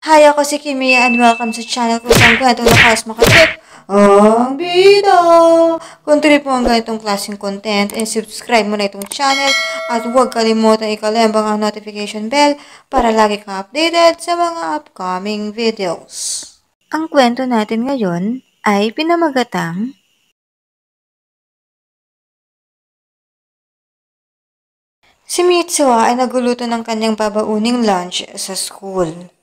Hi, ako si Kimia and welcome sa channel ko kung ganitong lakas makatrip ang bida. Kung trip mo ang ganitong klaseng content, subscribe mo na itong channel at huwag kalimutan ikalembang ang notification bell para lagi kang updated sa mga upcoming videos. Ang kwento natin ngayon ay pinamagatang si Mitsuha ay nagluluto ng kanyang babauning lunch sa school.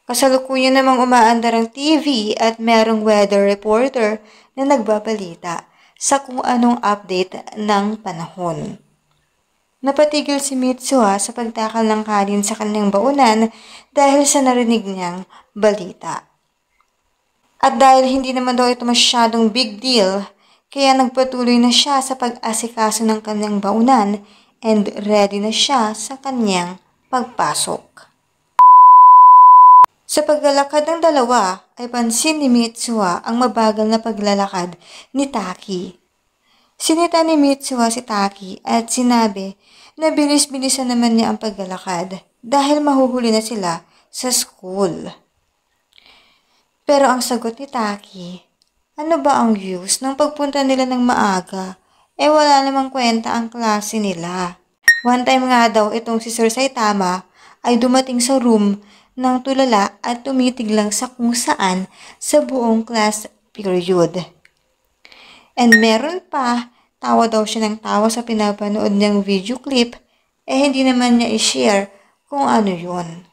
Kasalukuyan namang umaandar ang TV at merong weather reporter na nagbabalita sa kung anong update ng panahon. Napatigil si Mitsuha sa pagtakal ng kanin sa kanyang baunan dahil sa narinig niyang balita. At dahil hindi naman daw ito masyadong big deal, kaya nagpatuloy na siya sa pag-asikaso ng kanyang baunan and ready na siya sa kanyang pagpasok. Sa paglalakad ng dalawa ay pansin ni Mitsuha ang mabagal na paglalakad ni Taki. Sinita ni Mitsuha si Taki at sinabi na bilis-bilisan naman niya ang paglalakad dahil mahuhuli na sila sa school. Pero ang sagot ni Taki, ano ba ang use ng pagpunta nila ng maaga? Wala namang kwenta ang klase nila. One time nga daw itong si Sir Saitama ay dumating sa room ng tulala at tumitig lang sa kung saan sa buong class period. And meron pa, tawa daw siya ng tawa sa pinapanood niyang video clip, hindi naman niya i-share kung ano yun.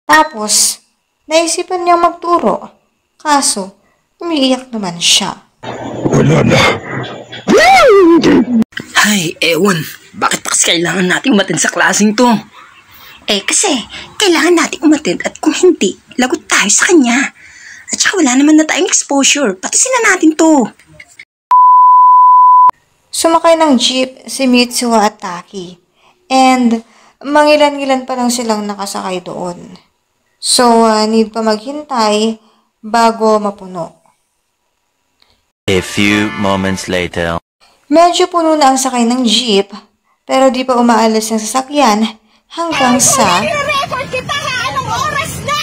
Tapos, naisipan niyang magturo, kaso umiiyak naman siya. Wala na. Ay, ewan, bakit pa kasi kailangan nating umattend sa klaseng to? Kasi kailangan natin umattend at kung hindi, lagot tayo sa kanya. At saka wala naman na tayong exposure, patusin na natin to. Sumakay ng jeep si Mitsuha at Taki. And mangilan-ngilan pa lang silang nakasakay doon. So, need pa maghintay bago mapuno. A few moments later. Medyo puno na ang sakay ng jeep, pero di pa umaalis ng sasakyan hanggang sa... I-record kita ha! Anong oras na?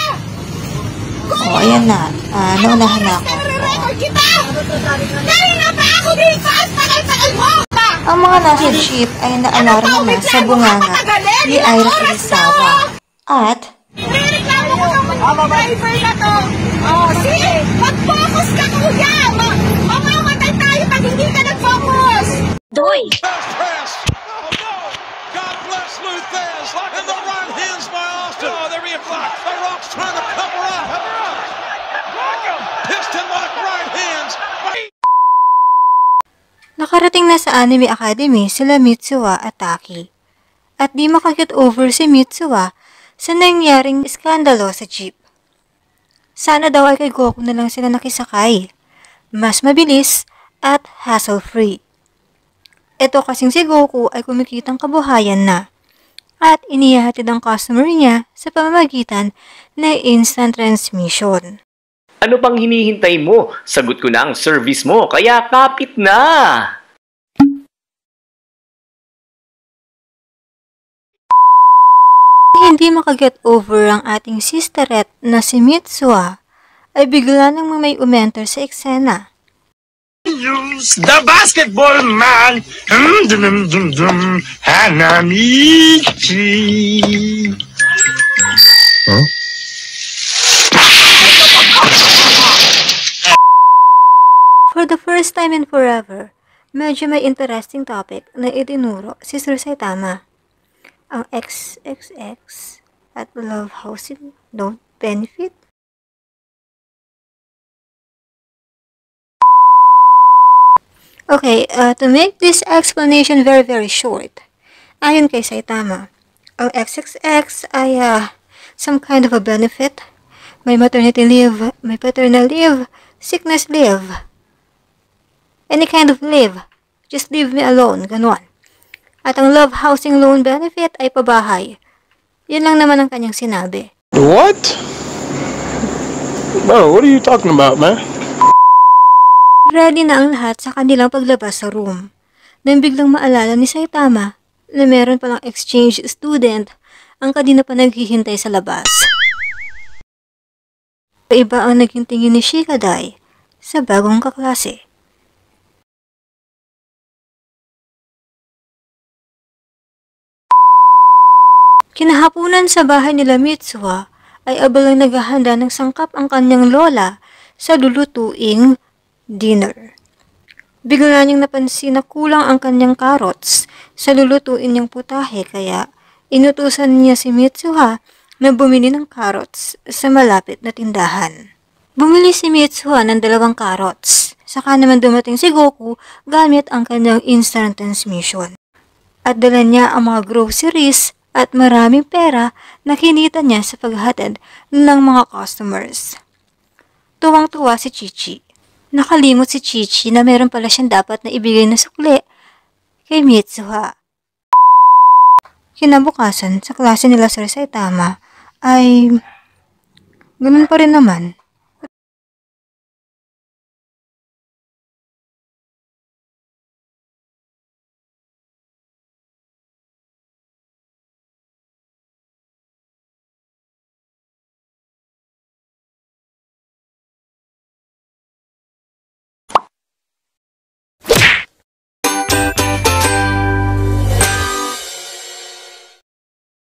ayan na. Naunahan na ako. I-record kita! Dahil na ba ako dito? Ang tagal-tagal mo! Ang mga nasa jeep ay naalarma na sa bunganga ni Ira Kurosawa. At... Nireklamo ko yung driver na to! Sige! Mag-focus ka kuya! Mamamatay tayo pag hindi ka nag-focus! Doy! First press. Oh no! God bless Luthez. And the run hits by Austin. Oh, they're being blocked. The Rock's trying to cover up. Block him. Piston lock right hands. Nakarating na sa Anime Academy sila Mitsuha at Taki. At di makaget over si Mitsuha sa nangyaring iskandalo sa jeep. Sana daw ay kay Goku na lang sila nakisakay. Mas mabilis at hassle-free. Ito kasing si Goku ay kumikitang kabuhayan na at inihahatid ang customer niya sa pamamagitan ng instant transmission. Ano pang hinihintay mo? Sagot ko na ang service mo, kaya kapit na! Hindi makaget over ang ating sisterette na si Mitsuha ay bigla nang may umenter sa eksena. Use the basketball man. Hanamichi. Huh? For the first time in forever, medyo may interesting topic na itinuro si Sir Saitama. Ang XXX at love housing don't benefit. Okay, to make this explanation very short, ayon kay Saitama, ang XXX ay some kind of a benefit. May maternity leave, may paternal leave, sickness leave. Any kind of leave. Just leave me alone, ganon. At ang love housing loan benefit ay pabahay. Yun lang naman ang kanyang sinabi. What? Bro, what are you talking about, man? Ready na ang lahat sa kanilang paglabas sa room. Nang biglang maalala ni Saitama na meron palang exchange student ang kanina pa naghihintay sa labas. Iba ang naging tingin ni Shikadai sa bagong kaklase. Kinahapunan sa bahay nila Mitsuha ay abalang naghahanda ng sangkap ang kanyang lola sa lulutuing dinner. Bigla niyang napansin na kulang ang kanyang carrots sa lulutuin niyang putahe kaya inutusan niya si Mitsuha na bumili ng carrots sa malapit na tindahan. Bumili si Mitsuha ng 2 carrots. Saka naman dumating si Goku gamit ang kanyang instant transmission. At dala niya ang mga groceries at maraming pera na kinita niya sa paghatid ng mga customers. Tuwang-tuwa si Chichi. Nakalimot si Chichi na meron pala siyang dapat na ibigay na sukli kay Mitsuha. Kinabukasan sa klase nila Sir Saitama ay ganun pa rin naman.